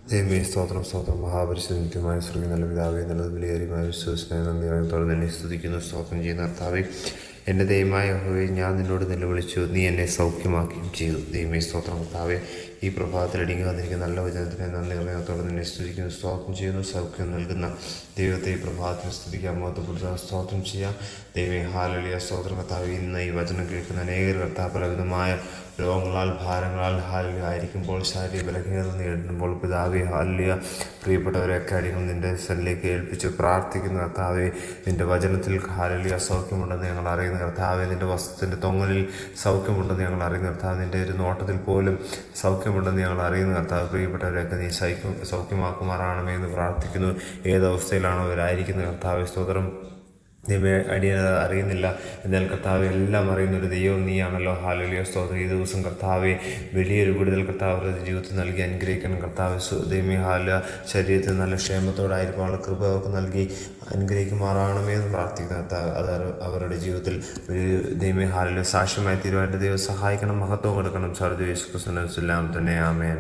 ദൈവമേ സ്തോത്രം സ്തോത്രം മഹാപരിശുദ്ധമായ സ്വർഗ്ഗ നല്ല പിതാവേ നല്ലത് വിലയേറിയമായ വിശ്വസിനെ നന്ദിയോടെ നിന്നെ സ്തുതിക്കുന്നു സ്തോത്രം ചെയ്യുന്ന കർത്താവേ. എൻ്റെ ദൈവമായ യഹോവേ, ഞാൻ നിന്നോട് നിലവിളിച്ചു, നീ എന്നെ സൗഖ്യമാക്കുകയും ചെയ്തു. ദൈവമേ സ്തോത്രം കർത്താവേ, ഈ പ്രഭാതത്തിൽ അടിങ്ങി വന്നിരിക്കുന്ന നല്ല വചനത്തിനെ നന്ദി ഹൃദയത്തോടെ നിന്നെ സ്തുതിക്കുന്നു സ്തോത്രം ചെയ്യുന്നു. സൗഖ്യം നൽകുന്ന ദൈവത്തെ ഈ പ്രഭാതത്തിൽ സ്തുതിക്കാൻ മഹത്വപ്പെടുത്താൻ സ്തോത്രം ചെയ്യാം. ദൈവമേ ഹല്ലേലൂയ സ്തോത്രം കർത്താവേ. ഇന്ന് ഈ വചനം കേൾക്കുന്ന അനേകർ കർത്താവ് പലവിധമായ രോഗങ്ങളാൽ ഭാരങ്ങളാൽ ആയിരിക്കുമ്പോൾ, ശാരീരിക ബലഹീനത നേരിടുമ്പോൾ പിതാവേ ഹല്ലേലൂയ, പ്രിയപ്പെട്ടവരെയൊക്കെ അടികൾ നിൻ്റെ സ്ഥലിലേക്ക് ഏൽപ്പിച്ച് പ്രാർത്ഥിക്കുന്ന കർത്താവേ. നിൻ്റെ വചനത്തിൽ ഹല്ലേലൂയ സൗഖ്യമുണ്ടെന്ന് ഞങ്ങൾ അറിയുന്ന കർത്താവേ. നിൻ്റെ വസ്ത്രത്തിൻ്റെ തൊങ്ങലിൽ സൗഖ്യമുണ്ടെന്ന് ഞങ്ങൾ അറിയുന്ന കർത്താവ്. നിൻ്റെ ഒരു നോട്ടത്തിൽ പോലും സൗഖ്യമുണ്ടെന്ന് ഞങ്ങൾ അറിയുന്ന കർത്താവ്. പ്രിയപ്പെട്ടവരെയൊക്കെ നീ സൗഖ്യമാക്കുമാറാണമേ എന്ന് പ്രാർത്ഥിക്കുന്നു. ഏതവസ്ഥയിലാണോ അവരായിരിക്കുന്ന കർത്താവേ സ്തോത്രം. ദൈവമേ, അടിയനത് അറിയുന്നില്ല, എന്നാൽ കർത്താവെ എല്ലാം അറിയുന്നൊരു ദൈവം നീയാണല്ലോ. ഹല്ലേലൂയ സ്തോത്രം. ഈ ദിവസം കർത്താവെ വലിയൊരു വിടുതൽ കർത്താവ് അവരുടെ ജീവിതത്തിൽ നൽകി അനുഗ്രഹിക്കണം കർത്താവ്. ദൈവമേ ഹല്ലേലൂയ, ശരീരത്തിൽ നല്ല ക്ഷേമത്തോടായിരിക്കും കൃപ അവർക്ക് നൽകി അനുഗ്രഹിക്കുമാറാണമേ എന്ന് പ്രാർത്ഥിക്കുന്ന കർത്താവ്. അത് അവരുടെ ജീവിതത്തിൽ ദൈവമേ ഹല്ലേലൂയ സാക്ഷ്യമായി തീരുവാനായിട്ട് ദൈവം സഹായിക്കണം. മഹത്വം കൊടുക്കണം. സർവ്വ യേശു ക്രിസ്തുവിൻ നാമത്തിൽ തന്നെ ആമേൻ.